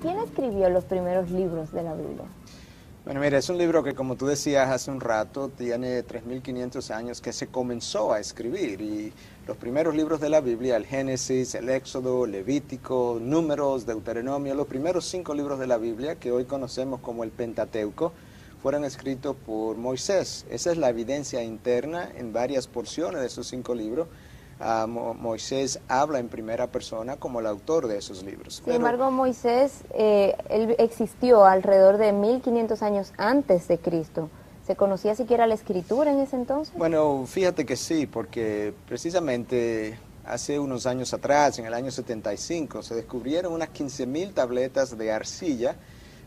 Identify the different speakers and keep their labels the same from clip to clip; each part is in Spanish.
Speaker 1: ¿Quién escribió los primeros libros de la Biblia?
Speaker 2: Bueno, mira, es un libro que, como tú decías hace un rato, tiene 3.500 años que se comenzó a escribir. Y los primeros libros de la Biblia, el Génesis, el Éxodo, Levítico, Números, Deuteronomio, los primeros 5 libros de la Biblia, que hoy conocemos como el Pentateuco, fueron escritos por Moisés. Esa es la evidencia interna en varias porciones de esos 5 libros. Moisés habla en primera persona como el autor de esos libros.
Speaker 1: Sin embargo, Moisés, él existió alrededor de 1500 años antes de Cristo. ¿Se conocía siquiera la escritura en ese entonces?
Speaker 2: Bueno, fíjate que sí, porque precisamente hace unos años atrás, en el año 75, se descubrieron unas 15.000 tabletas de arcilla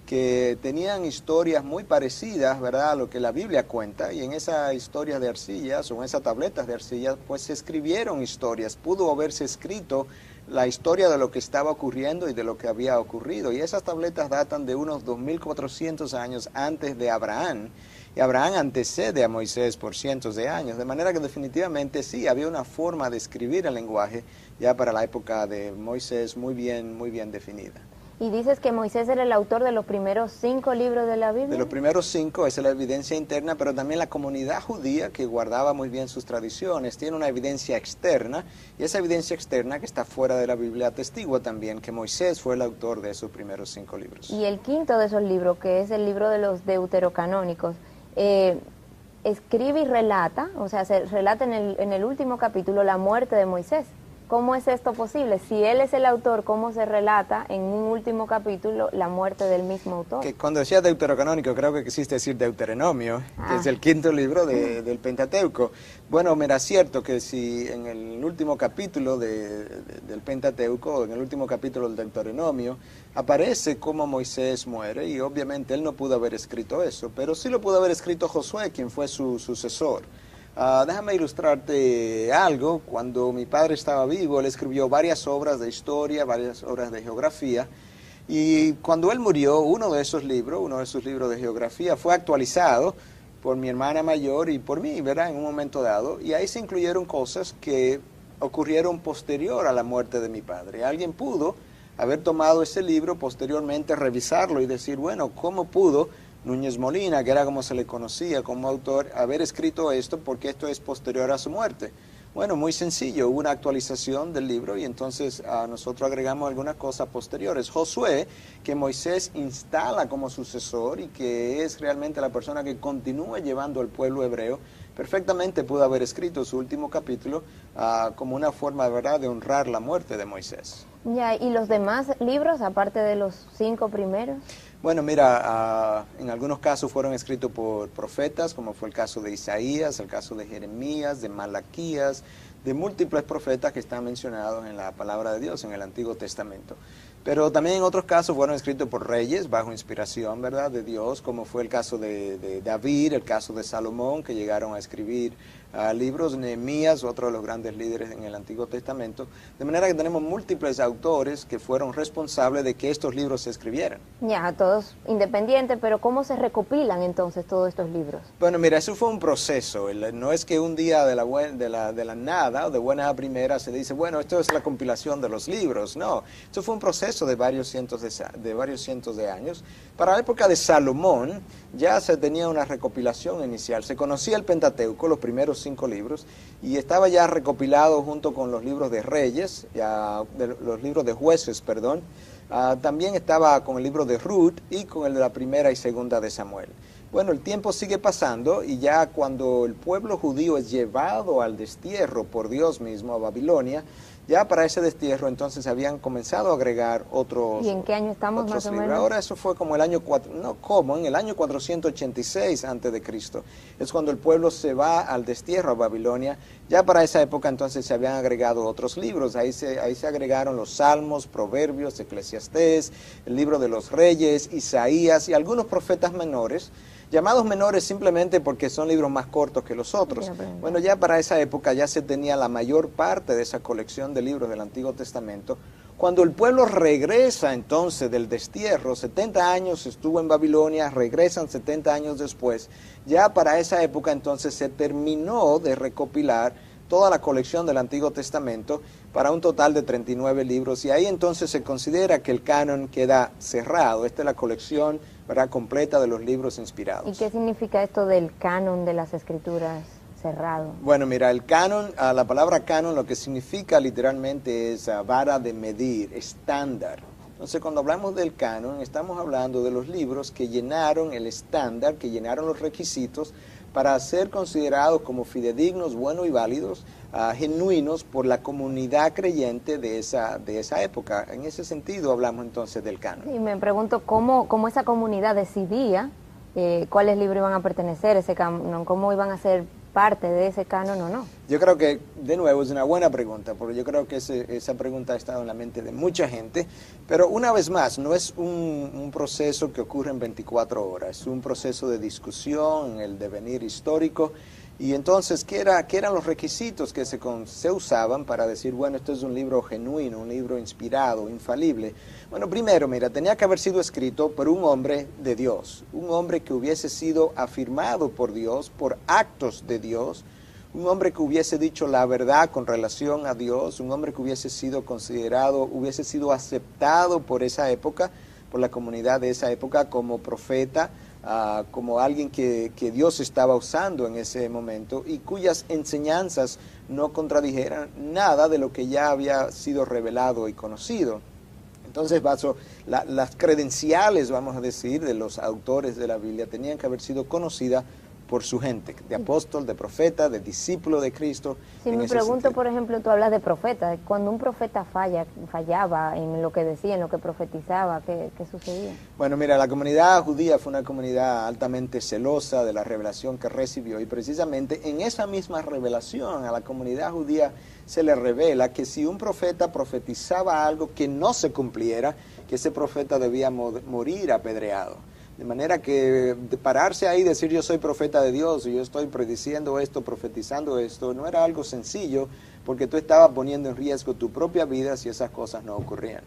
Speaker 2: que tenían historias muy parecidas, ¿verdad?, a lo que la Biblia cuenta, y en esas historias de arcillas, o en esas tabletas de arcilla, pues se escribieron historias, pudo haberse escrito la historia de lo que estaba ocurriendo y de lo que había ocurrido, y esas tabletas datan de unos 2.400 años antes de Abraham, y Abraham antecede a Moisés por cientos de años, de manera que definitivamente sí, había una forma de escribir el lenguaje ya para la época de Moisés muy bien definida.
Speaker 1: Y dices que Moisés era el autor de los primeros 5 libros de la Biblia.
Speaker 2: De los primeros 5, esa es la evidencia interna, pero también la comunidad judía, que guardaba muy bien sus tradiciones, tiene una evidencia externa, y esa evidencia externa que está fuera de la Biblia atestigua también que Moisés fue el autor de esos primeros 5 libros.
Speaker 1: Y el quinto de esos libros, que es el libro de los deuterocanónicos, escribe y relata, o sea, se relata en el último capítulo la muerte de Moisés. ¿Cómo es esto posible? Si él es el autor, ¿cómo se relata en un último capítulo la muerte del mismo autor?
Speaker 2: Que cuando decía deuterocanónico, creo que quisiste decir Deuteronomio, que es el quinto libro del Pentateuco. Bueno, mira, es cierto que si en el último capítulo del Pentateuco, en el último capítulo del Deuteronomio, aparece cómo Moisés muere, y obviamente él no pudo haber escrito eso, pero sí lo pudo haber escrito Josué, quien fue su sucesor. Déjame ilustrarte algo. Cuando mi padre estaba vivo, él escribió varias obras de historia, varias obras de geografía, y cuando él murió, uno de sus libros de geografía, fue actualizado por mi hermana mayor y por mí, ¿verdad?, en un momento dado, y ahí se incluyeron cosas que ocurrieron posterior a la muerte de mi padre. Alguien pudo haber tomado ese libro posteriormente, revisarlo y decir, bueno, ¿cómo pudo Núñez Molina, que era como se le conocía como autor, haber escrito esto, porque esto es posterior a su muerte? Bueno, muy sencillo, hubo una actualización del libro y entonces nosotros agregamos algunas cosas posteriores. Josué, que Moisés instala como sucesor y que es realmente la persona que continúa llevando al pueblo hebreo, perfectamente pudo haber escrito su último capítulo como una forma, ¿verdad?, de honrar la muerte de Moisés.
Speaker 1: Ya, ¿y los demás libros, aparte de los 5 primeros?
Speaker 2: Bueno, mira, en algunos casos fueron escritos por profetas, como fue el caso de Isaías, el caso de Jeremías, de Malaquías, de múltiples profetas que están mencionados en la palabra de Dios en el Antiguo Testamento. Pero también en otros casos fueron escritos por reyes bajo inspiración, ¿verdad?, de Dios, como fue el caso de David, el caso de Salomón, que llegaron a escribir libros, Nehemías, otro de los grandes líderes en el Antiguo Testamento, de manera que tenemos múltiples autores que fueron responsables de que estos libros se escribieran.
Speaker 1: Ya, todos independientes, pero ¿cómo se recopilan entonces todos estos libros?
Speaker 2: Bueno, mira, eso fue un proceso. No es que un día de la nada o de buena a primera se dice, bueno, esto es la compilación de los libros. No, esto fue un proceso de varios cientos de años. Para la época de Salomón ya se tenía una recopilación inicial. Se conocía el Pentateuco, los primeros 5 libros, y estaba ya recopilado junto con los libros de Reyes, los libros de Jueces, perdón. También estaba con el libro de Ruth y con el de la primera y segunda de Samuel. Bueno, el tiempo sigue pasando y ya cuando el pueblo judío es llevado al destierro por Dios mismo a Babilonia, ya para ese destierro entonces se habían comenzado a agregar otros.
Speaker 1: ¿Y en qué año estamos más o menos?
Speaker 2: Ahora eso fue como en el año 486 antes de Cristo. Es cuando el pueblo se va al destierro a Babilonia. Ya para esa época entonces se habían agregado otros libros. Ahí se agregaron los Salmos, Proverbios, Eclesiastés, el libro de los Reyes, Isaías y algunos profetas menores, llamados menores simplemente porque son libros más cortos que los otros. Bueno, ya para esa época ya se tenía la mayor parte de esa colección de libros del Antiguo Testamento. Cuando el pueblo regresa entonces del destierro, 70 años estuvo en Babilonia, regresan 70 años después, ya para esa época entonces se terminó de recopilar toda la colección del Antiguo Testamento para un total de 39 libros, y ahí entonces se considera que el canon queda cerrado. Esta es la colección, ¿verdad?, completa de los libros inspirados.
Speaker 1: ¿Y qué significa esto del canon de las Escrituras cerrado?
Speaker 2: Bueno, mira, el canon, la palabra canon lo que significa literalmente es vara de medir, estándar. Entonces, cuando hablamos del canon, estamos hablando de los libros que llenaron el estándar, que llenaron los requisitos para ser considerados como fidedignos, buenos y válidos, genuinos por la comunidad creyente de esa época. En ese sentido hablamos entonces del canon.
Speaker 1: Y me pregunto cómo esa comunidad decidía cuáles libros iban a pertenecer a ese canon, cómo iban a ser parte de ese canon o no.
Speaker 2: Yo creo que, de nuevo, es una buena pregunta, porque yo creo que esa pregunta ha estado en la mente de mucha gente, pero una vez más, no es un proceso que ocurre en 24 horas, es un proceso de discusión, el devenir histórico. Y entonces, ¿qué eran los requisitos que se usaban para decir, bueno, esto es un libro genuino, un libro inspirado, infalible? Bueno, primero, mira, tenía que haber sido escrito por un hombre de Dios, un hombre que hubiese sido afirmado por Dios, por actos de Dios, un hombre que hubiese dicho la verdad con relación a Dios, un hombre que hubiese sido considerado, hubiese sido aceptado por esa época, por la comunidad de esa época como profeta, como alguien que Dios estaba usando en ese momento y cuyas enseñanzas no contradijeran nada de lo que ya había sido revelado y conocido. Entonces, las credenciales, vamos a decir, de los autores de la Biblia tenían que haber sido conocidas por su gente, de apóstol, de profeta, de discípulo de Cristo.
Speaker 1: Si me pregunto, por ejemplo, tú hablas de profeta, cuando un profeta fallaba en lo que decía, en lo que profetizaba, ¿qué sucedía?
Speaker 2: Bueno, mira, la comunidad judía fue una comunidad altamente celosa de la revelación que recibió, y precisamente en esa misma revelación a la comunidad judía se le revela que si un profeta profetizaba algo que no se cumpliera, que ese profeta debía morir apedreado. De manera que de pararse ahí y decir yo soy profeta de Dios y yo estoy prediciendo esto, profetizando esto, no era algo sencillo, porque tú estabas poniendo en riesgo tu propia vida si esas cosas no ocurrían.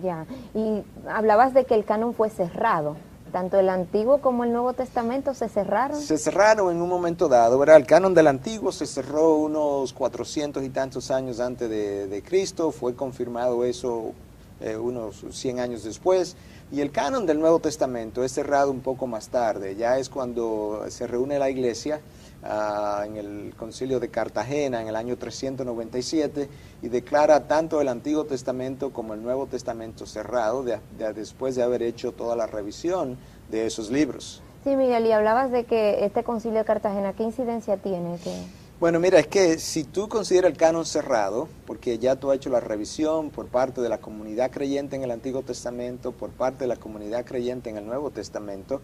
Speaker 1: Ya, y hablabas de que el canon fue cerrado. Tanto el Antiguo como el Nuevo Testamento se cerraron.
Speaker 2: Se cerraron en un momento dado, ¿verdad? El canon del Antiguo se cerró unos 400 y tantos años antes de Cristo, fue confirmado eso unos 100 años después. Y el canon del Nuevo Testamento es cerrado un poco más tarde, ya es cuando se reúne la iglesia en el concilio de Cartagena en el año 397 y declara tanto el Antiguo Testamento como el Nuevo Testamento cerrado después de haber hecho toda la revisión de esos libros.
Speaker 1: Sí, Miguel, y hablabas de que este concilio de Cartagena, ¿qué incidencia tiene?
Speaker 2: Bueno, mira, es que si tú consideras el canon cerrado, porque ya tú has hecho la revisión por parte de la comunidad creyente en el Antiguo Testamento, por parte de la comunidad creyente en el Nuevo Testamento,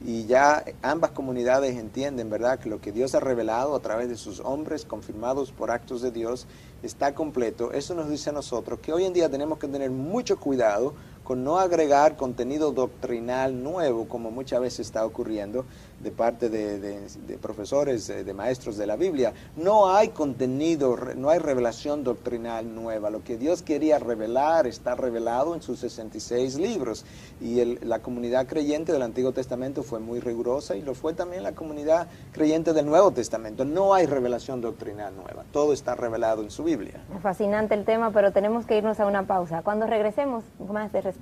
Speaker 2: y ya ambas comunidades entienden, ¿verdad?, que lo que Dios ha revelado a través de sus hombres, confirmados por actos de Dios, está completo. Eso nos dice a nosotros que hoy en día tenemos que tener mucho cuidado con no agregar contenido doctrinal nuevo, como muchas veces está ocurriendo de parte de profesores, de maestros de la Biblia. No hay contenido, no hay revelación doctrinal nueva. Lo que Dios quería revelar está revelado en sus 66 libros. Y la comunidad creyente del Antiguo Testamento fue muy rigurosa y lo fue también la comunidad creyente del Nuevo Testamento. No hay revelación doctrinal nueva. Todo está revelado en su Biblia.
Speaker 1: Fascinante el tema, pero tenemos que irnos a una pausa. Cuando regresemos, más de respuesta.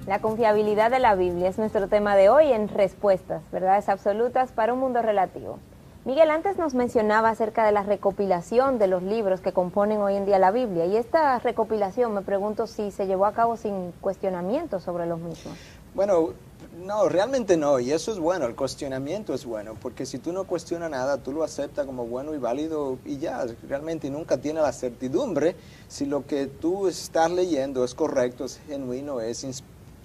Speaker 1: La confiabilidad de la Biblia es nuestro tema de hoy en Respuestas, verdades absolutas para un mundo relativo. Miguel, antes nos mencionaba acerca de la recopilación de los libros que componen hoy en día la Biblia, y esta recopilación me pregunto si se llevó a cabo sin cuestionamiento sobre los mismos.
Speaker 2: Bueno, no, realmente no, y eso es bueno, el cuestionamiento es bueno, porque si tú no cuestionas nada, tú lo aceptas como bueno y válido y ya, realmente nunca tienes la certidumbre si lo que tú estás leyendo es correcto, es genuino, es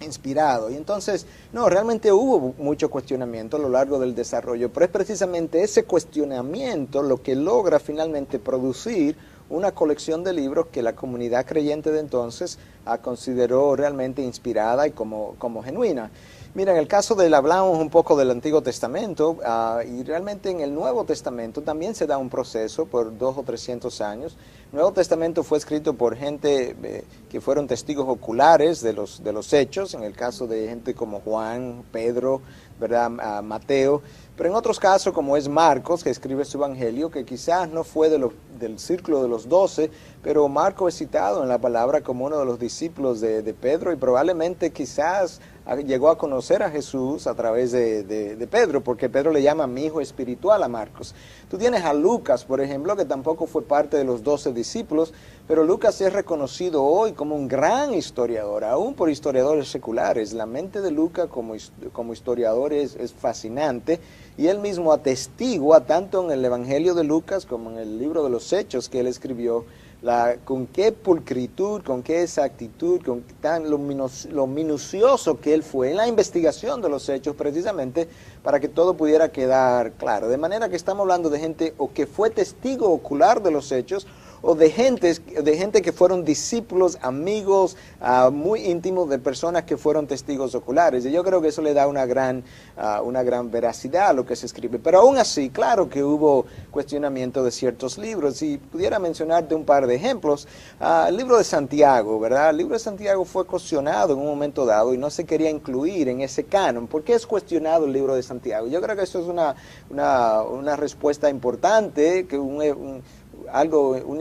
Speaker 2: inspirado. Y entonces, no, realmente hubo mucho cuestionamiento a lo largo del desarrollo, pero es precisamente ese cuestionamiento lo que logra finalmente producir una colección de libros que la comunidad creyente de entonces consideró realmente inspirada y como genuina. Mira, en el caso hablamos un poco del Antiguo Testamento y realmente en el Nuevo Testamento también se da un proceso por 200 o 300 años. El Nuevo Testamento fue escrito por gente que fueron testigos oculares de los hechos, en el caso de gente como Juan, Pedro, ¿verdad? Mateo, Pero en otros casos, como es Marcos, que escribe su evangelio, que quizás no fue del círculo de los 12, pero Marcos es citado en la palabra como uno de los discípulos de Pedro, y probablemente quizás llegó a conocer a Jesús a través de Pedro, porque Pedro le llama mi hijo espiritual a Marcos. Tú tienes a Lucas, por ejemplo, que tampoco fue parte de los 12 discípulos, pero Lucas es reconocido hoy como un gran historiador, aún por historiadores seculares. La mente de Lucas como historiador es fascinante, y él mismo atestigua, tanto en el Evangelio de Lucas como en el libro de los Hechos que él escribió, con qué pulcritud, con qué exactitud, con lo minucioso que él fue en la investigación de los hechos, precisamente para que todo pudiera quedar claro. De manera que estamos hablando de gente o que fue testigo ocular de los hechos, o de gente que fueron discípulos, amigos, muy íntimos de personas que fueron testigos oculares. Y yo creo que eso le da una gran veracidad a lo que se escribe. Pero aún así, claro que hubo cuestionamiento de ciertos libros. Y pudiera mencionarte un par de ejemplos. El libro de Santiago, ¿verdad? El libro de Santiago fue cuestionado en un momento dado y no se quería incluir en ese canon. ¿Por qué es cuestionado el libro de Santiago? Yo creo que eso es una respuesta importante, que una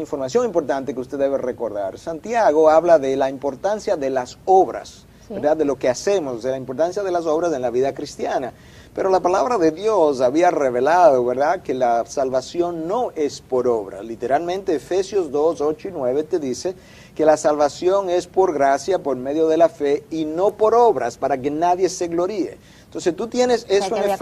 Speaker 2: información importante que usted debe recordar. Santiago habla de la importancia de las obras, ¿sí?, ¿verdad? De lo que hacemos, de la importancia de las obras en la vida cristiana. Pero la palabra de Dios había revelado, ¿verdad?, que la salvación no es por obra. Literalmente Efesios 2, 8 y 9 te dice que la salvación es por gracia, por medio de la fe, y no por obras, para que nadie se gloríe. Entonces tú tienes eso en Efesios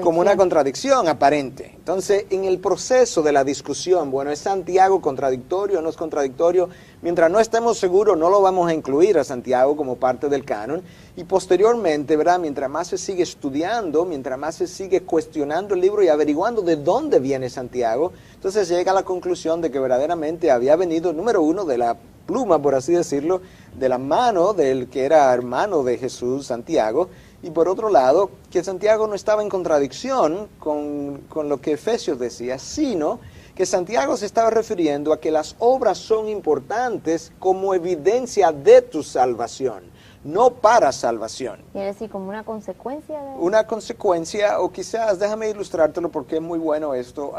Speaker 2: como una contradicción aparente. Entonces, en el proceso de la discusión, bueno, ¿es Santiago contradictorio o no es contradictorio? Mientras no estemos seguros, no lo vamos a incluir a Santiago como parte del canon. Y posteriormente, ¿verdad?, mientras más se sigue estudiando, mientras más se sigue cuestionando el libro y averiguando de dónde viene Santiago, entonces llega a la conclusión de que verdaderamente había venido, número uno, de la pluma, por así decirlo, de la mano del que era hermano de Jesús, Santiago. Y por otro lado, que Santiago no estaba en contradicción con lo que Efesios decía, sino que Santiago se estaba refiriendo a que las obras son importantes como evidencia de tu salvación, no para salvación.
Speaker 1: ¿Quiere decir como una consecuencia de...?
Speaker 2: Una consecuencia, o quizás, déjame ilustrártelo porque es muy bueno esto.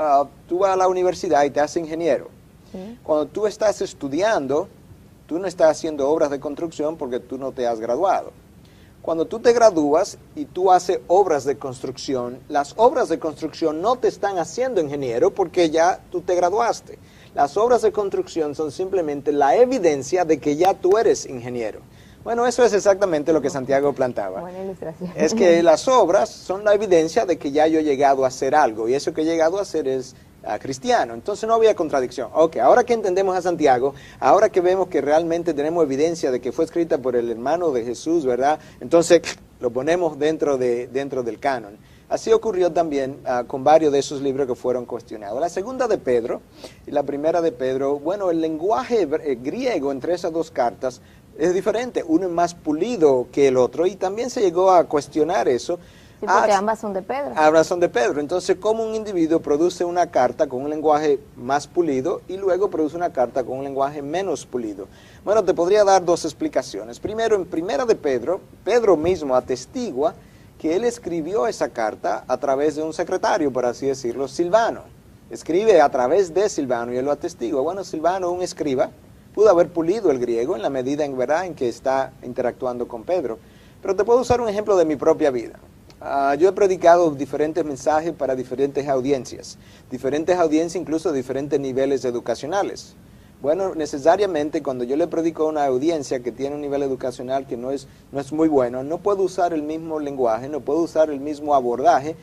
Speaker 2: Tú vas a la universidad y te haces ingeniero. ¿Sí? Cuando tú estás estudiando, tú no estás haciendo obras de construcción porque tú no te has graduado. Cuando tú te gradúas y tú haces obras de construcción, las obras de construcción no te están haciendo ingeniero porque ya tú te graduaste. Las obras de construcción son simplemente la evidencia de que ya tú eres ingeniero. Bueno, eso es exactamente lo que Santiago plantaba.
Speaker 1: Buena ilustración.
Speaker 2: Es que las obras son la evidencia de que ya yo he llegado a hacer algo, y eso que he llegado a hacer es cristiano. Entonces no había contradicción. Ok, ahora que entendemos a Santiago, ahora que vemos que realmente tenemos evidencia de que fue escrita por el hermano de Jesús, ¿verdad? Entonces lo ponemos dentro del canon. Así ocurrió también con varios de esos libros que fueron cuestionados. La segunda de Pedro y la primera de Pedro, bueno, el lenguaje griego entre esas dos cartas es diferente. Uno es más pulido que el otro, y también se llegó a cuestionar eso.
Speaker 1: Sí, porque ambas son de Pedro.
Speaker 2: Ambas son de Pedro. Entonces, ¿cómo un individuo produce una carta con un lenguaje más pulido y luego produce una carta con un lenguaje menos pulido? Bueno, te podría dar dos explicaciones. Primero, en primera de Pedro, Pedro mismo atestigua que él escribió esa carta a través de un secretario, por así decirlo, Silvano. Escribe a través de Silvano y él lo atestigua. Bueno, Silvano, un escriba, pudo haber pulido el griego en la medida en verdad en que está interactuando con Pedro. Pero te puedo usar un ejemplo de mi propia vida. Yo he predicado diferentes mensajes para diferentes audiencias incluso de diferentes niveles educacionales. Bueno, necesariamente cuando yo le predico a una audiencia que tiene un nivel educacional que no es muy bueno, no puedo usar el mismo lenguaje, no puedo usar el mismo abordaje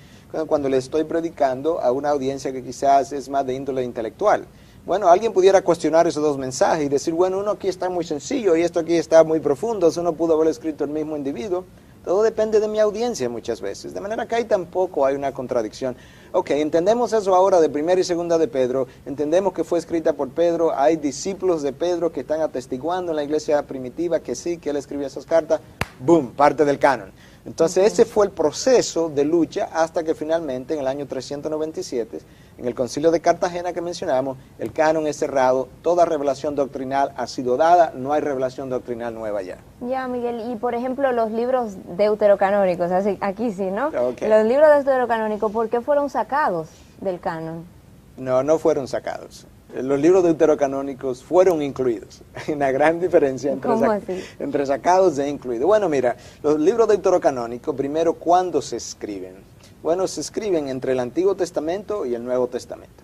Speaker 2: cuando le estoy predicando a una audiencia que quizás es más de índole intelectual. Bueno, alguien pudiera cuestionar esos dos mensajes y decir, bueno, uno aquí está muy sencillo y esto aquí está muy profundo, eso no pudo haber escrito el mismo individuo. Todo depende de mi audiencia muchas veces, de manera que ahí tampoco hay una contradicción. Ok, entendemos eso ahora de primera y segunda de Pedro, entendemos que fue escrita por Pedro, hay discípulos de Pedro que están atestiguando en la iglesia primitiva que sí, que él escribió esas cartas, ¡boom!, parte del canon. Entonces ese fue el proceso de lucha hasta que finalmente en el año 397, en el concilio de Cartagena que mencionamos, el canon es cerrado, toda revelación doctrinal ha sido dada, no hay revelación doctrinal nueva ya.
Speaker 1: Ya, Miguel, y por ejemplo los libros deuterocanónicos, así, aquí sí, ¿no?
Speaker 2: Okay.
Speaker 1: Los libros deuterocanónicos, ¿por qué fueron sacados del canon?
Speaker 2: No, no fueron sacados. Los libros deuterocanónicos fueron incluidos. Hay una gran diferencia entre sacados e incluidos. Bueno, mira, los libros deuterocanónicos, primero, ¿cuándo se escriben? Bueno, se escriben entre el Antiguo Testamento y el Nuevo Testamento.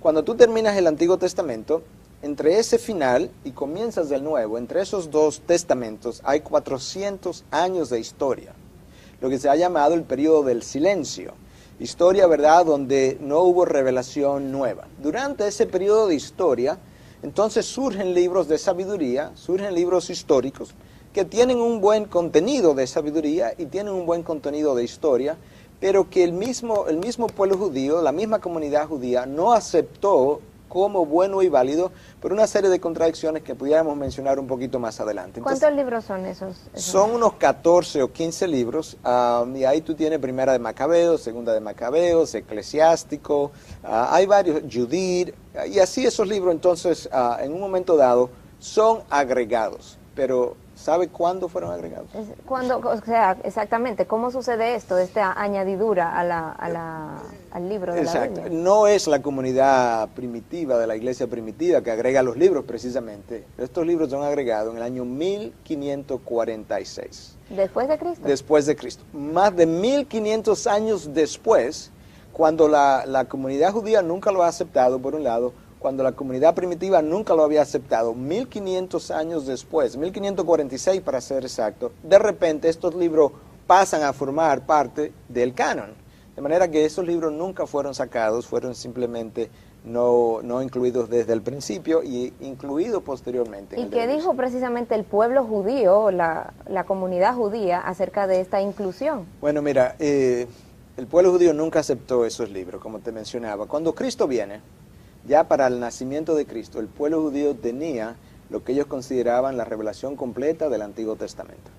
Speaker 2: Cuando tú terminas el Antiguo Testamento, entre ese final y comienzas del Nuevo, entre esos dos testamentos, hay 400 años de historia, lo que se ha llamado el periodo del silencio. Historia, ¿verdad?, donde no hubo revelación nueva. Durante ese periodo de historia, entonces surgen libros de sabiduría, surgen libros históricos, que tienen un buen contenido de sabiduría y tienen un buen contenido de historia, pero que el mismo pueblo judío, la misma comunidad judía, no aceptó como bueno y válido por una serie de contradicciones que pudiéramos mencionar un poquito más adelante. Entonces,
Speaker 1: ¿cuántos libros son esos?
Speaker 2: Son unos 14 o 15 libros, y ahí tú tienes Primera de Macabeos, Segunda de Macabeos, Eclesiástico, hay varios, Judith, y así esos libros entonces en un momento dado son agregados, pero ¿sabe cuándo fueron agregados?
Speaker 1: ¿Cuándo? O sea, exactamente, ¿cómo sucede esto, esta añadidura al libro de la Biblia?
Speaker 2: No es la comunidad primitiva, de la iglesia primitiva, que agrega los libros precisamente. Estos libros son agregados en el año 1546.
Speaker 1: ¿Después de Cristo?
Speaker 2: Después de Cristo. Más de 1500 años después, cuando la comunidad judía nunca lo ha aceptado, por un lado, cuando la comunidad primitiva nunca lo había aceptado, 1500 años después, 1546 para ser exacto, de repente estos libros pasan a formar parte del canon. De manera que esos libros nunca fueron sacados, fueron simplemente no incluidos desde el principio y incluidos posteriormente.
Speaker 1: ¿Y qué dijo precisamente el pueblo judío, la comunidad judía, acerca de esta inclusión?
Speaker 2: Bueno, mira, el pueblo judío nunca aceptó esos libros, como te mencionaba. Cuando Cristo viene, ya para el nacimiento de Cristo, el pueblo judío tenía lo que ellos consideraban la revelación completa del Antiguo Testamento.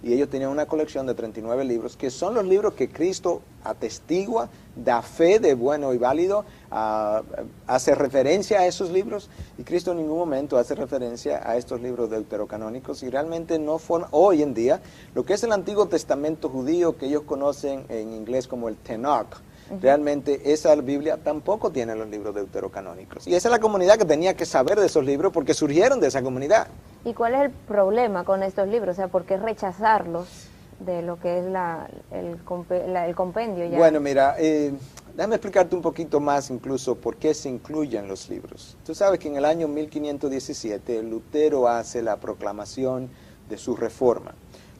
Speaker 2: Y ellos tenían una colección de 39 libros, que son los libros que Cristo atestigua, da fe de bueno y válido, hace referencia a esos libros, y Cristo en ningún momento hace referencia a estos libros deuterocanónicos, y realmente no forma, hoy en día, lo que es el Antiguo Testamento judío, que ellos conocen en inglés como el Tanakh, realmente esa Biblia tampoco tiene los libros deuterocanónicos. Y esa es la comunidad que tenía que saber de esos libros porque surgieron de esa comunidad.
Speaker 1: ¿Y cuál es el problema con estos libros? O sea, ¿por qué rechazarlos de lo que es el compendio ya?
Speaker 2: Bueno, mira, déjame explicarte un poquito más incluso por qué se incluyen los libros. Tú sabes que en el año 1517 Lutero hace la proclamación de su reforma.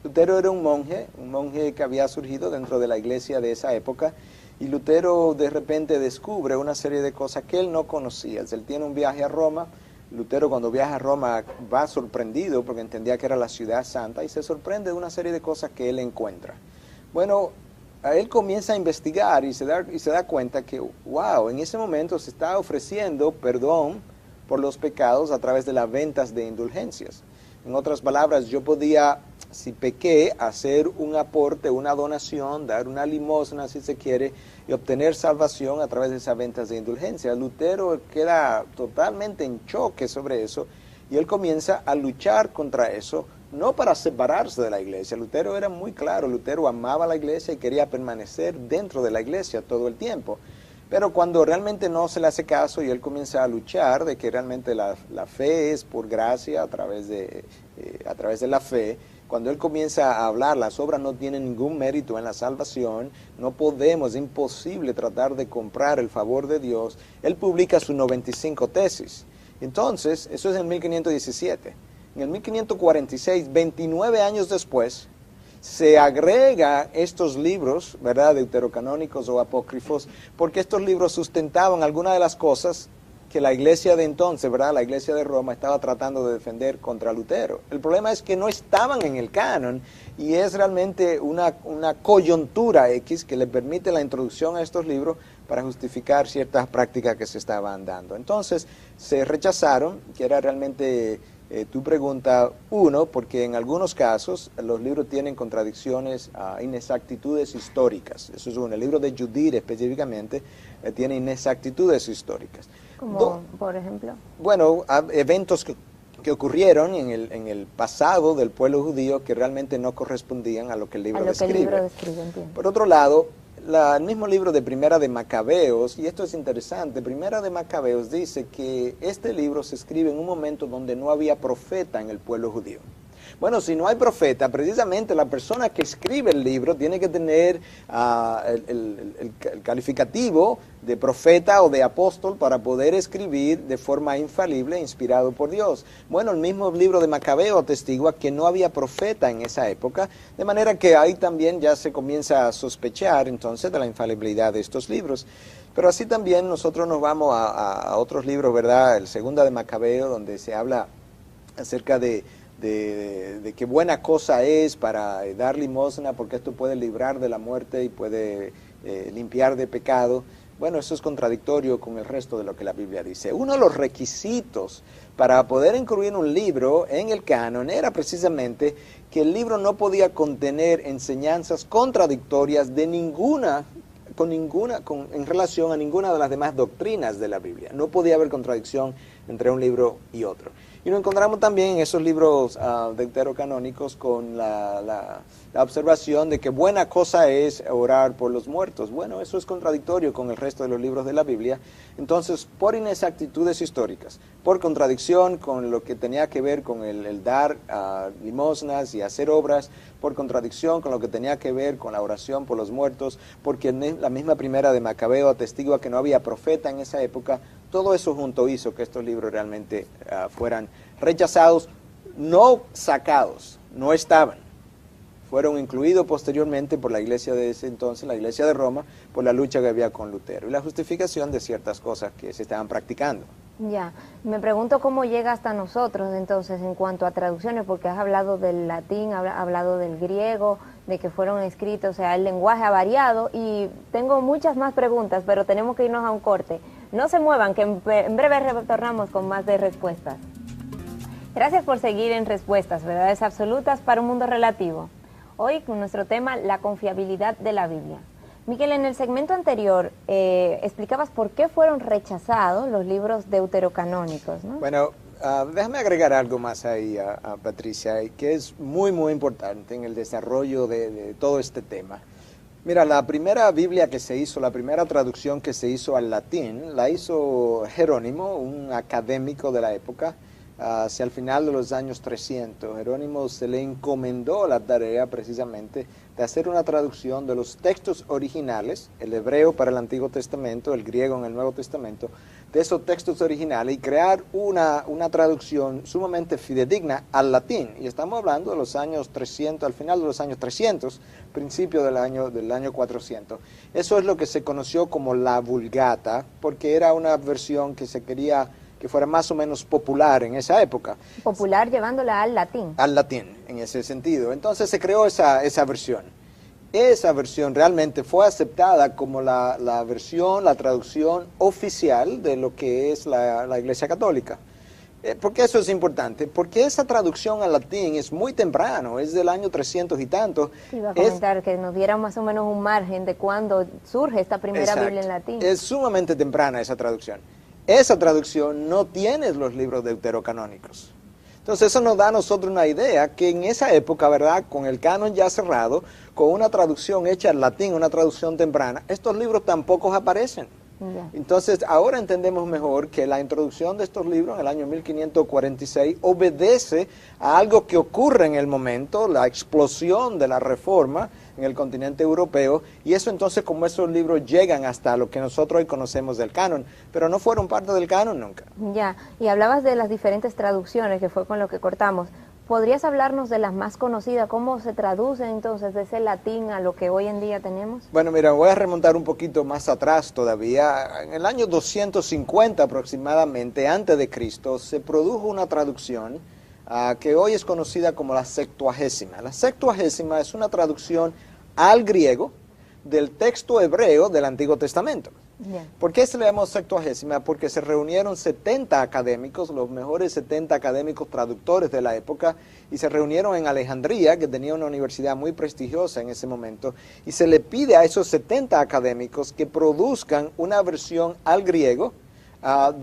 Speaker 2: Lutero era un monje que había surgido dentro de la iglesia de esa época, y Lutero de repente descubre una serie de cosas que él no conocía. Él tiene un viaje a Roma. Lutero, cuando viaja a Roma, va sorprendido porque entendía que era la ciudad santa y se sorprende de una serie de cosas que él encuentra. Bueno, él comienza a investigar y se da cuenta que, wow, en ese momento se está ofreciendo perdón por los pecados a través de las ventas de indulgencias. En otras palabras, yo podía, si pequé, hacer un aporte, una donación, dar una limosna, si se quiere, y obtener salvación a través de esas ventas de indulgencia. Lutero queda totalmente en choque sobre eso, y él comienza a luchar contra eso, no para separarse de la iglesia. Lutero era muy claro, Lutero amaba la iglesia y quería permanecer dentro de la iglesia todo el tiempo. Pero cuando realmente no se le hace caso y él comienza a luchar de que realmente la fe es por gracia a través de la fe, cuando él comienza a hablar, las obras no tienen ningún mérito en la salvación, no podemos, es imposible tratar de comprar el favor de Dios, él publica sus 95 tesis. Entonces, eso es en 1517. En el 1546, 29 años después, se agrega estos libros, ¿verdad?, deuterocanónicos o apócrifos, porque estos libros sustentaban algunas de las cosas que la iglesia de entonces, ¿verdad?, la iglesia de Roma estaba tratando de defender contra Lutero. El problema es que no estaban en el canon y es realmente una coyuntura X que le permite la introducción a estos libros para justificar ciertas prácticas que se estaban dando. Entonces se rechazaron, que era realmente tu pregunta, uno, porque en algunos casos los libros tienen contradicciones, inexactitudes históricas. Eso es uno. El libro de Judith específicamente tiene inexactitudes históricas.
Speaker 1: Como, por ejemplo.
Speaker 2: Bueno, eventos que ocurrieron en el pasado del pueblo judío que realmente no correspondían a lo que el libro describe. Por otro lado, el mismo libro de Primera de Macabeos, y esto es interesante, Primera de Macabeos dice que este libro se escribe en un momento donde no había profeta en el pueblo judío. Bueno, si no hay profeta, precisamente la persona que escribe el libro tiene que tener el calificativo de profeta o de apóstol para poder escribir de forma infalible, inspirado por Dios. Bueno, el mismo libro de Macabeo atestigua que no había profeta en esa época, de manera que ahí también ya se comienza a sospechar entonces de la infalibilidad de estos libros. Pero así también nosotros nos vamos a otros libros, ¿verdad? El Segunda de Macabeo, donde se habla acerca de qué buena cosa es para dar limosna, porque esto puede librar de la muerte y puede limpiar de pecado. Bueno, eso es contradictorio con el resto de lo que la Biblia dice. Uno de los requisitos para poder incluir un libro en el canon era precisamente que el libro no podía contener enseñanzas contradictorias en relación a ninguna de las demás doctrinas de la Biblia. No podía haber contradicción entre un libro y otro. Y lo encontramos también en esos libros deuterocanónicos con la observación de que buena cosa es orar por los muertos. Bueno, eso es contradictorio con el resto de los libros de la Biblia. Entonces, por inexactitudes históricas, por contradicción con lo que tenía que ver con el dar limosnas y hacer obras, por contradicción con lo que tenía que ver con la oración por los muertos, porque la misma Primera de Macabeo atestigua que no había profeta en esa época. Todo eso junto hizo que estos libros realmente fueran rechazados, no sacados, no estaban. Fueron incluidos posteriormente por la iglesia de ese entonces, la iglesia de Roma, por la lucha que había con Lutero y la justificación de ciertas cosas que se estaban practicando.
Speaker 1: Ya, me pregunto cómo llega hasta nosotros entonces en cuanto a traducciones, porque has hablado del latín, has hablado del griego, de que fueron escritos, o sea, el lenguaje ha variado y tengo muchas más preguntas, pero tenemos que irnos a un corte. No se muevan, que en breve retornamos con más de respuestas. Gracias por seguir en Respuestas, verdades absolutas para un mundo relativo. Hoy con nuestro tema, la confiabilidad de la Biblia. Miguel, en el segmento anterior explicabas por qué fueron rechazados los libros deuterocanónicos, ¿no?
Speaker 2: Bueno, déjame agregar algo más ahí a Patricia, que es muy, muy importante en el desarrollo de todo este tema. Mira, la primera Biblia que se hizo, la primera traducción que se hizo al latín, la hizo Jerónimo, un académico de la época, hacia el final de los años 300. Jerónimo se le encomendó la tarea precisamente de hacer una traducción de los textos originales, el hebreo para el Antiguo Testamento, el griego en el Nuevo Testamento, de esos textos originales y crear una traducción sumamente fidedigna al latín. Y estamos hablando de los años 300, al final de los años 300, principio del año 400. Eso es lo que se conoció como la Vulgata, porque era una versión que se quería que fuera más o menos popular en esa época.
Speaker 1: Popular llevándola al latín.
Speaker 2: Al latín, en ese sentido. Entonces se creó esa versión. Esa versión realmente fue aceptada como la versión, la traducción oficial de lo que es la Iglesia Católica. ¿Por qué eso es importante? Porque esa traducción al latín es muy temprano, es del año 300 y tanto.
Speaker 1: Iba a comentar que nos diera más o menos un margen de cuándo surge esta primera Biblia en latín.
Speaker 2: Es sumamente temprana esa traducción. Esa traducción no tiene los libros deuterocanónicos. Entonces eso nos da a nosotros una idea que en esa época, ¿verdad?, con el canon ya cerrado, con una traducción hecha al latín, una traducción temprana, estos libros tampoco aparecen.
Speaker 1: Ya.
Speaker 2: Entonces ahora entendemos mejor que la introducción de estos libros en el año 1546 obedece a algo que ocurre en el momento, la explosión de la Reforma en el continente europeo, y eso entonces como esos libros llegan hasta lo que nosotros hoy conocemos del canon, pero no fueron parte del canon nunca.
Speaker 1: Ya, y hablabas de las diferentes traducciones, que fue con lo que cortamos. ¿Podrías hablarnos de las más conocidas? ¿Cómo se traduce entonces de ese latín a lo que hoy en día tenemos?
Speaker 2: Bueno, mira, voy a remontar un poquito más atrás todavía. En el año 250 aproximadamente, antes de Cristo, se produjo una traducción que hoy es conocida como la Septuagésima. La Septuagésima es una traducción al griego del texto hebreo del Antiguo Testamento.
Speaker 1: Bien.
Speaker 2: ¿Por qué se le llamó Septuagésima? Porque se reunieron 70 académicos, los mejores 70 académicos traductores de la época, y se reunieron en Alejandría, que tenía una universidad muy prestigiosa en ese momento, y se le pide a esos 70 académicos que produzcan una versión al griego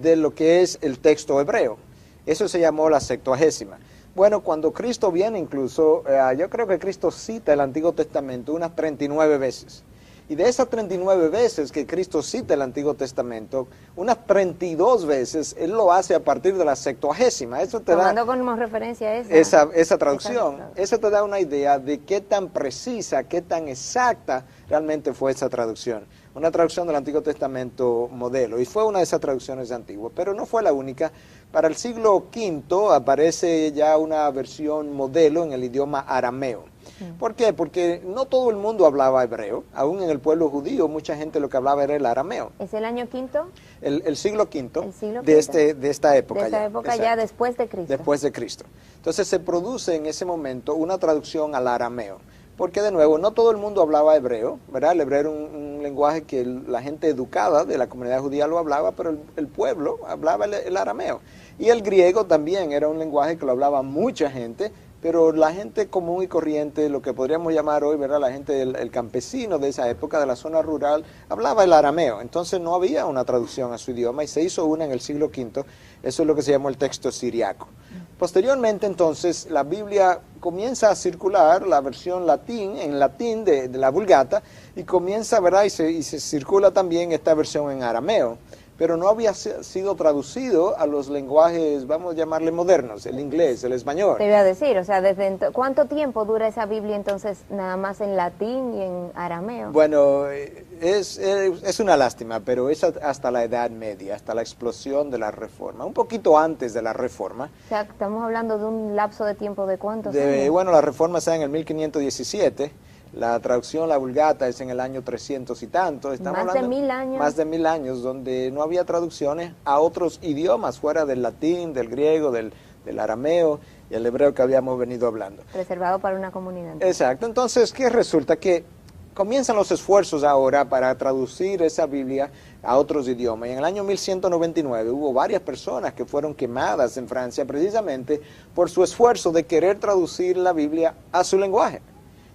Speaker 2: de lo que es el texto hebreo. Eso se llamó la Septuagésima. Bueno, cuando Cristo viene incluso, yo creo que Cristo cita el Antiguo Testamento unas 39 veces. Y de esas 39 veces que Cristo cita el Antiguo Testamento, unas 32 veces Él lo hace a partir de la Septuagésima. Eso te
Speaker 1: Tomando como referencia
Speaker 2: esa traducción. Eso te da una idea de qué tan precisa, qué tan exacta realmente fue esa traducción. Una traducción del Antiguo Testamento modelo. Y fue una de esas traducciones antiguas, pero no fue la única. Para el siglo V aparece ya una versión modelo en el idioma arameo. ¿Por qué? Porque no todo el mundo hablaba hebreo. Aún en el pueblo judío mucha gente lo que hablaba era el arameo.
Speaker 1: ¿Es el año quinto?
Speaker 2: El siglo V
Speaker 1: de
Speaker 2: esta época.
Speaker 1: De esta época ya después de Cristo.
Speaker 2: Después de Cristo. Entonces se produce en ese momento una traducción al arameo. Porque de nuevo, no todo el mundo hablaba hebreo, ¿verdad? El hebreo era un lenguaje que la gente educada de la comunidad judía lo hablaba, pero el pueblo hablaba el arameo. Y el griego también era un lenguaje que lo hablaba mucha gente, pero la gente común y corriente, lo que podríamos llamar hoy, ¿verdad? La gente, el campesino de esa época, de la zona rural, hablaba el arameo. Entonces no había una traducción a su idioma y se hizo una en el siglo V. Eso es lo que se llamó el texto siriaco. Posteriormente, entonces, la Biblia comienza a circular, la versión en latín de la Vulgata, y comienza, ¿verdad? Y se circula también esta versión en arameo. Pero no había sido traducido a los lenguajes, vamos a llamarle modernos, el inglés, el español.
Speaker 1: Te iba a decir, o sea, ¿cuánto tiempo dura esa Biblia entonces nada más en latín y en arameo?
Speaker 2: Bueno, es una lástima, pero es hasta la Edad Media, hasta la explosión de la Reforma, un poquito antes de la Reforma.
Speaker 1: O sea, estamos hablando de un lapso de tiempo de ¿cuántos años?
Speaker 2: Bueno, la Reforma está en el 1517. La traducción, la Vulgata, es en el año 300 y tanto. Estamos
Speaker 1: más de 1000 años.
Speaker 2: Más de 1000 años, donde no había traducciones a otros idiomas, fuera del latín, del griego, del arameo y el hebreo que habíamos venido hablando.
Speaker 1: Reservado para una comunidad.
Speaker 2: Exacto. Entonces, ¿qué resulta? Que comienzan los esfuerzos ahora para traducir esa Biblia a otros idiomas. Y en el año 1199 hubo varias personas que fueron quemadas en Francia precisamente por su esfuerzo de querer traducir la Biblia a su lenguaje.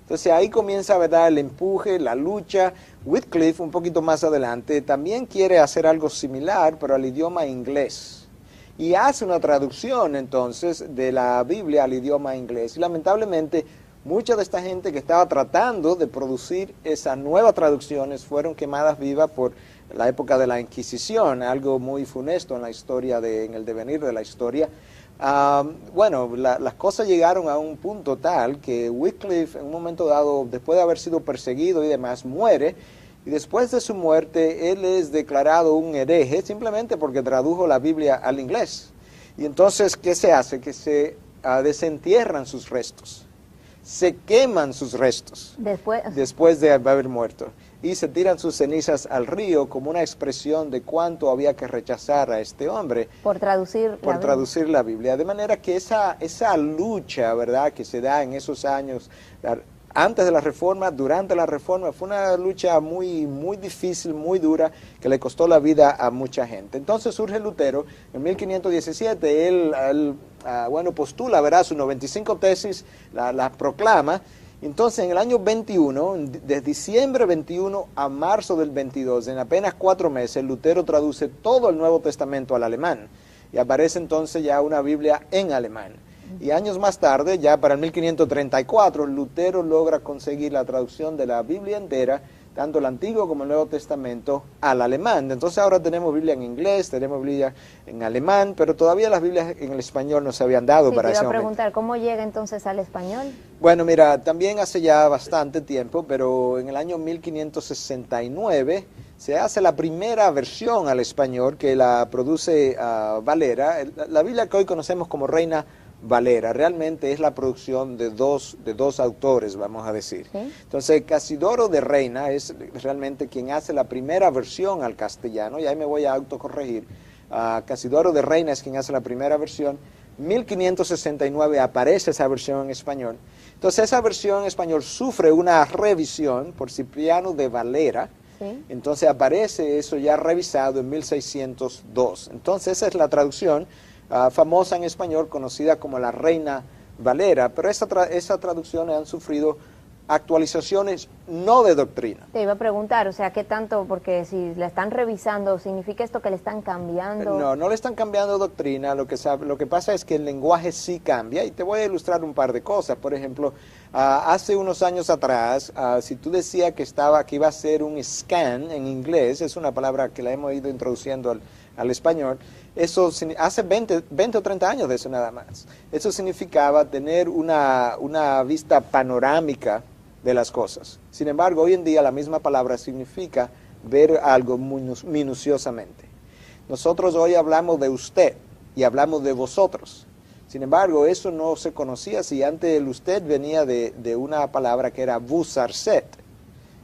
Speaker 2: Entonces ahí comienza, ¿verdad?, el empuje, la lucha. Wycliffe, un poquito más adelante, también quiere hacer algo similar, pero al idioma inglés. Y hace una traducción, entonces, de la Biblia al idioma inglés. Y lamentablemente, mucha de esta gente que estaba tratando de producir esas nuevas traducciones fueron quemadas vivas por la época de la Inquisición, algo muy funesto en la historia, en el devenir de la historia. Bueno, las cosas llegaron a un punto tal que Wycliffe, en un momento dado, después de haber sido perseguido y demás, muere, y después de su muerte él es declarado un hereje simplemente porque tradujo la Biblia al inglés. Y entonces, ¿qué se hace? Que se desentierran sus restos, se queman sus restos después de haber muerto, y se tiran sus cenizas al río como una expresión de cuánto había que rechazar a este hombre
Speaker 1: por traducir
Speaker 2: la Biblia. De manera que esa lucha, ¿verdad?, que se da en esos años, antes de la Reforma, durante la Reforma, fue una lucha muy, muy difícil, muy dura, que le costó la vida a mucha gente. Entonces surge Lutero, en 1517, él postula, ¿verdad?, sus 95 tesis, la proclama. Entonces, en el año 21, de diciembre 21 a marzo del 22, en apenas 4 meses, Lutero traduce todo el Nuevo Testamento al alemán. Y aparece entonces ya una Biblia en alemán. Y años más tarde, ya para el 1534, Lutero logra conseguir la traducción de la Biblia entera, tanto el Antiguo como el Nuevo Testamento, al alemán. Entonces ahora tenemos Biblia en inglés, tenemos Biblia en alemán, pero todavía las Biblias en el español no se habían dado para ese momento.
Speaker 1: Te iba a preguntar, ¿cómo llega entonces al español?
Speaker 2: Bueno, mira, también hace ya bastante tiempo, pero en el año 1569 se hace la primera versión al español que la produce Valera. La Biblia que hoy conocemos como Reina Valera realmente es la producción de dos autores, vamos a decir. ¿Sí? Entonces, Casidoro de Reina es realmente quien hace la primera versión al castellano, y ahí me voy a autocorregir. Casidoro de Reina es quien hace la primera versión. 1569 aparece esa versión en español. Entonces, esa versión en español sufre una revisión por Cipriano de Valera,
Speaker 1: Sí.
Speaker 2: Entonces aparece eso ya revisado en 1602. Entonces esa es la traducción famosa en español, conocida como la Reina Valera, pero esa traducciones han sufrido actualizaciones no de doctrina.
Speaker 1: Te iba a preguntar, o sea, ¿qué tanto? Porque si la están revisando, ¿significa esto que le están cambiando?
Speaker 2: No, no le están cambiando doctrina, lo que pasa es que el lenguaje sí cambia, y te voy a ilustrar un par de cosas. Por ejemplo, hace unos años atrás, si tú decías que iba a ser un scan en inglés, es una palabra que la hemos ido introduciendo al español, eso hace 20 o 30 años de eso nada más. Eso significaba tener una vista panorámica de las cosas. Sin embargo, hoy en día la misma palabra significa ver algo minuciosamente. Nosotros hoy hablamos de usted y hablamos de vosotros. Sin embargo, eso no se conocía si antes el usted venía de una palabra que era busarset.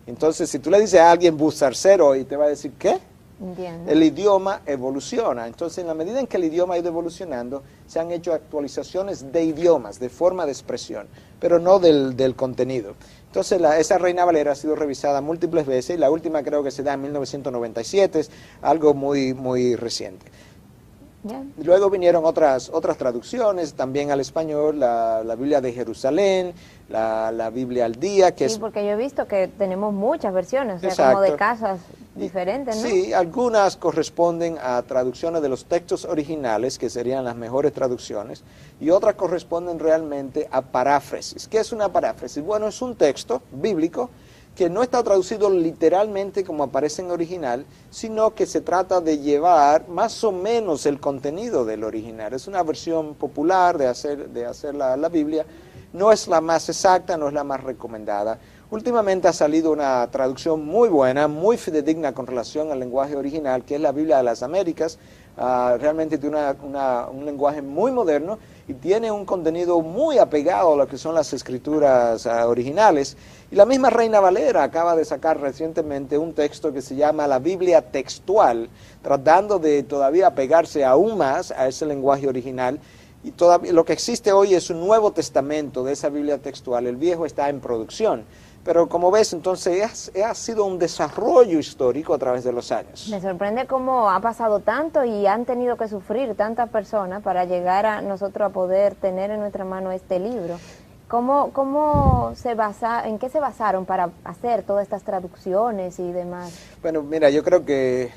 Speaker 2: Entonces, si tú le dices a alguien busarset hoy, te va a decir, ¿qué?
Speaker 1: Entiendo.
Speaker 2: El idioma evoluciona. Entonces, en la medida en que el idioma ha ido evolucionando, se han hecho actualizaciones de idiomas, de forma de expresión, pero no del contenido. Entonces, esa Reina Valera ha sido revisada múltiples veces, y la última creo que se da en 1997, es algo muy, muy reciente.
Speaker 1: Yeah.
Speaker 2: Luego vinieron otras traducciones, también al español, la Biblia de Jerusalén, la Biblia al día, que
Speaker 1: sí,
Speaker 2: es...
Speaker 1: porque yo he visto que tenemos muchas versiones, o sea,
Speaker 2: Exacto.
Speaker 1: como de casas diferentes, ¿no?
Speaker 2: Sí, algunas corresponden a traducciones de los textos originales, que serían las mejores traducciones, y otras corresponden realmente a paráfrasis. ¿Qué es una paráfrasis? Bueno, es un texto bíblico que no está traducido literalmente como aparece en original, sino que se trata de llevar más o menos el contenido del original. Es una versión popular de hacer la Biblia. No es la más exacta, no es la más recomendada. Últimamente ha salido una traducción muy buena, muy fidedigna con relación al lenguaje original, que es la Biblia de las Américas. Realmente tiene un lenguaje muy moderno y tiene un contenido muy apegado a lo que son las escrituras originales. Y la misma Reina Valera acaba de sacar recientemente un texto que se llama la Biblia textual, tratando de todavía apegarse aún más a ese lenguaje original. Y todavía lo que existe hoy es un Nuevo Testamento de esa Biblia textual. El viejo está en producción. Pero como ves, entonces ha sido un desarrollo histórico a través de los años.
Speaker 1: Me sorprende cómo ha pasado tanto y han tenido que sufrir tantas personas para llegar a nosotros a poder tener en nuestra mano este libro. ¿En qué se basaron para hacer todas estas traducciones y demás?
Speaker 2: Bueno, mira, yo creo que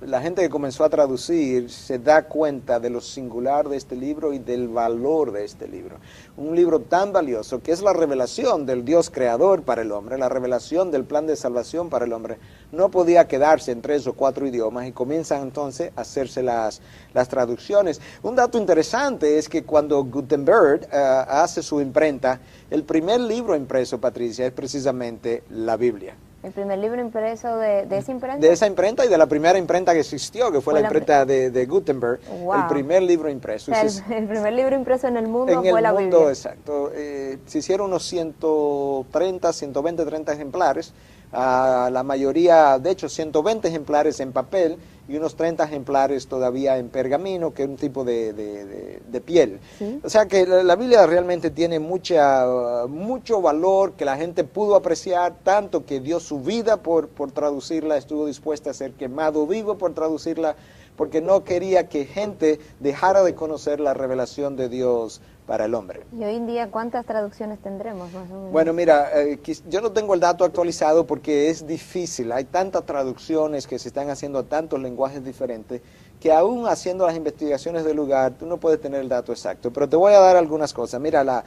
Speaker 2: la gente que comenzó a traducir se da cuenta de lo singular de este libro y del valor de este libro. Un libro tan valioso que es la revelación del Dios creador para el hombre, la revelación del plan de salvación para el hombre. No podía quedarse en 3 o 4 idiomas y comienzan entonces a hacerse las traducciones. Un dato interesante es que cuando Gutenberg hace su imprenta, el primer libro impreso, Patricia, es precisamente la Biblia.
Speaker 1: ¿El primer libro impreso de esa imprenta?
Speaker 2: De esa imprenta y de la primera imprenta que existió, que fue la imprenta de Gutenberg. Wow. El primer libro impreso.
Speaker 1: O sea, el primer libro impreso en el mundo fue la Biblia.
Speaker 2: Exacto. Se hicieron unos 120 ejemplares. La mayoría, de hecho, 120 ejemplares en papel y unos 30 ejemplares todavía en pergamino, que es un tipo de piel. ¿Sí? O sea que la Biblia realmente tiene mucho valor, que la gente pudo apreciar, tanto que dio su vida por traducirla, estuvo dispuesta a ser quemado vivo por traducirla, porque no quería que gente dejara de conocer la revelación de Dios para el hombre.
Speaker 1: ¿Y hoy en día cuántas traducciones tendremos más o menos?
Speaker 2: Bueno, mira, yo no tengo el dato actualizado porque es difícil. Hay tantas traducciones que se están haciendo a tantos lenguajes diferentes que aún haciendo las investigaciones del lugar, tú no puedes tener el dato exacto. Pero te voy a dar algunas cosas. Mira,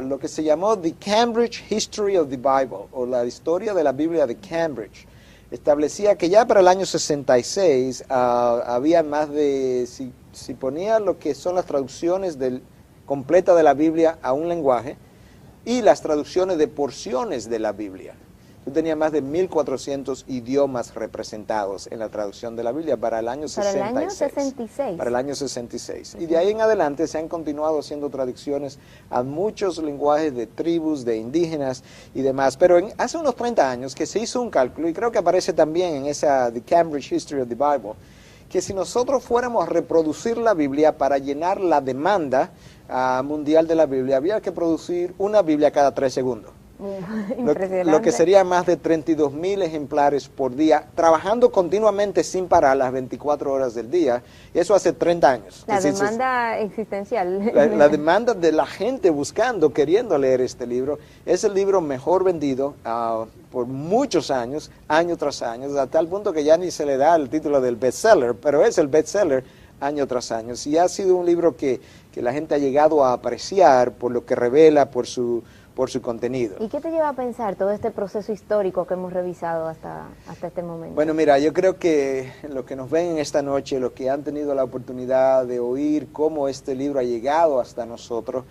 Speaker 2: lo que se llamó The Cambridge History of the Bible, o la historia de la Biblia de Cambridge, establecía que ya para el año 66 había más de, si ponía lo que son las traducciones completa de la Biblia a un lenguaje y las traducciones de porciones de la Biblia. Tú tenías más de 1.400 idiomas representados en la traducción de la Biblia para el año 66.
Speaker 1: Para el año 66.
Speaker 2: Para el año 66. Y de ahí en adelante se han continuado haciendo traducciones a muchos lenguajes de tribus, de indígenas y demás. Pero hace unos 30 años que se hizo un cálculo, y creo que aparece también en esa The Cambridge History of the Bible, que si nosotros fuéramos a reproducir la Biblia para llenar la demanda mundial de la Biblia, había que producir una Biblia cada 3 segundos.
Speaker 1: Impresionante.
Speaker 2: Lo que sería más de 32,000 ejemplares por día, trabajando continuamente sin parar las 24 horas del día, y eso hace 30 años.
Speaker 1: La demanda existencial.
Speaker 2: La demanda de la gente buscando, queriendo leer este libro, es el libro mejor vendido por muchos años, año tras año, a tal punto que ya ni se le da el título del bestseller, pero es el bestseller año tras año. Y ha sido un libro que la gente ha llegado a apreciar por lo que revela, por su contenido.
Speaker 1: ¿Y qué te lleva a pensar todo este proceso histórico que hemos revisado hasta este momento?
Speaker 2: Bueno, mira, yo creo que los que nos ven esta noche, los que han tenido la oportunidad de oír cómo este libro ha llegado hasta nosotros,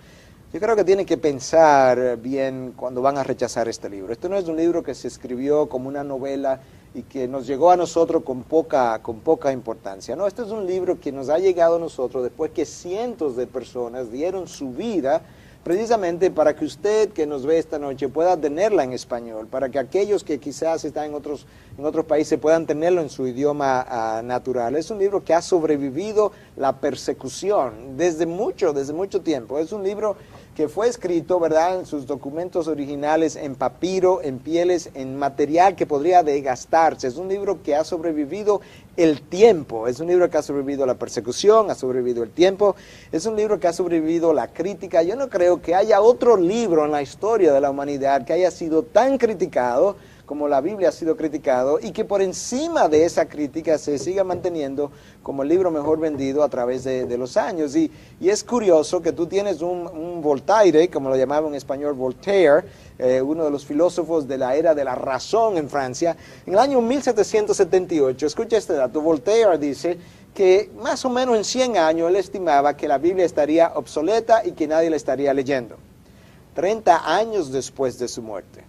Speaker 2: yo creo que tienen que pensar bien cuando van a rechazar este libro. Esto no es un libro que se escribió como una novela y que nos llegó a nosotros con poca importancia. No, este es un libro que nos ha llegado a nosotros después que cientos de personas dieron su vida precisamente para que usted que nos ve esta noche pueda tenerla en español, para que aquellos que quizás están en otros países puedan tenerlo en su idioma natural. Es un libro que ha sobrevivido la persecución desde mucho tiempo. Es un libro que fue escrito, ¿verdad?, en sus documentos originales en papiro, en pieles, en material que podría desgastarse. Es un libro que ha sobrevivido el tiempo, es un libro que ha sobrevivido la persecución, ha sobrevivido el tiempo, es un libro que ha sobrevivido la crítica. Yo no creo que haya otro libro en la historia de la humanidad que haya sido tan criticado como la Biblia ha sido criticado, y que por encima de esa crítica se siga manteniendo como el libro mejor vendido a través de los años. Y es curioso que tú tienes un Voltaire, como lo llamaba en español Voltaire, uno de los filósofos de la era de la razón en Francia, en el año 1778, escucha este dato, Voltaire dice que más o menos en 100 años él estimaba que la Biblia estaría obsoleta y que nadie la estaría leyendo. 30 años después de su muerte,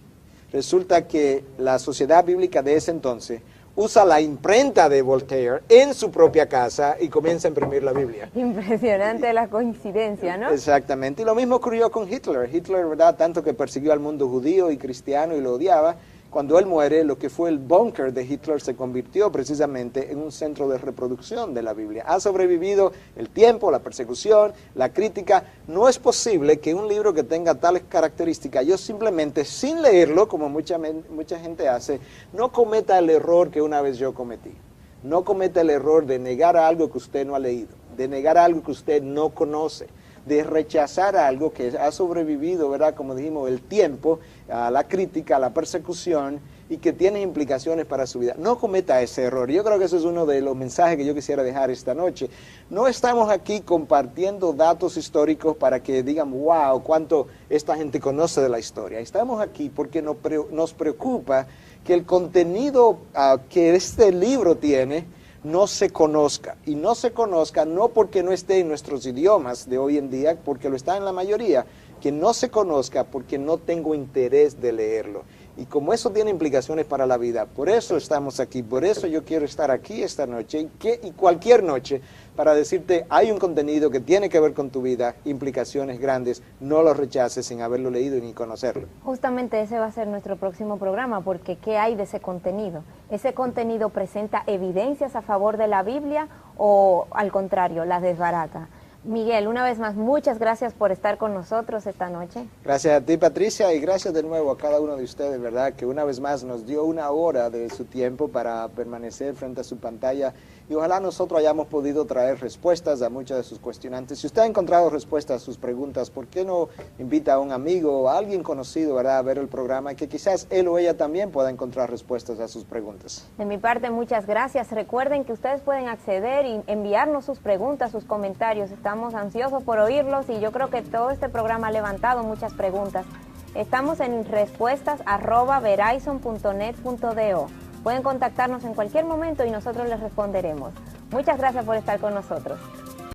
Speaker 2: resulta que la Sociedad Bíblica de ese entonces usa la imprenta de Voltaire en su propia casa y comienza a imprimir la Biblia.
Speaker 1: Impresionante la coincidencia, ¿no?
Speaker 2: Exactamente. Y lo mismo ocurrió con Hitler. Hitler, ¿verdad?, tanto que persiguió al mundo judío y cristiano y lo odiaba. Cuando él muere, lo que fue el búnker de Hitler se convirtió precisamente en un centro de reproducción de la Biblia. Ha sobrevivido el tiempo, la persecución, la crítica. No es posible que un libro que tenga tales características, yo simplemente, sin leerlo, como mucha gente hace, no cometa el error que una vez yo cometí. No cometa el error de negar algo que usted no ha leído, de negar algo que usted no conoce, de rechazar algo que ha sobrevivido, ¿verdad?, como dijimos, el tiempo, a la crítica, a la persecución, y que tiene implicaciones para su vida. No cometa ese error. Yo creo que eso es uno de los mensajes que yo quisiera dejar esta noche. No estamos aquí compartiendo datos históricos para que digan, wow, cuánto esta gente conoce de la historia. Estamos aquí porque nos preocupa que el contenido que este libro tiene no se conozca, y no se conozca no porque no esté en nuestros idiomas de hoy en día, porque lo está en la mayoría, que no se conozca porque no tengo interés de leerlo. Y como eso tiene implicaciones para la vida, por eso estamos aquí, por eso yo quiero estar aquí esta noche y cualquier noche para decirte, hay un contenido que tiene que ver con tu vida, implicaciones grandes, no lo rechaces sin haberlo leído ni conocerlo.
Speaker 1: Justamente ese va a ser nuestro próximo programa, porque ¿qué hay de ese contenido? ¿Ese contenido presenta evidencias a favor de la Biblia o al contrario, las desbarata? Miguel, una vez más, muchas gracias por estar con nosotros esta noche.
Speaker 2: Gracias a ti, Patricia, y gracias de nuevo a cada uno de ustedes, ¿verdad?, que una vez más nos dio una hora de su tiempo para permanecer frente a su pantalla, y ojalá nosotros hayamos podido traer respuestas a muchas de sus cuestionantes. Si usted ha encontrado respuestas a sus preguntas, ¿por qué no invita a un amigo o a alguien conocido, ¿verdad?, a ver el programa, que quizás él o ella también pueda encontrar respuestas a sus preguntas?
Speaker 1: De mi parte, muchas gracias. Recuerden que ustedes pueden acceder y enviarnos sus preguntas, sus comentarios. Estamos ansiosos por oírlos y yo creo que todo este programa ha levantado muchas preguntas. Estamos en respuestas@verizon.net.do. Pueden contactarnos en cualquier momento y nosotros les responderemos. Muchas gracias por estar con nosotros.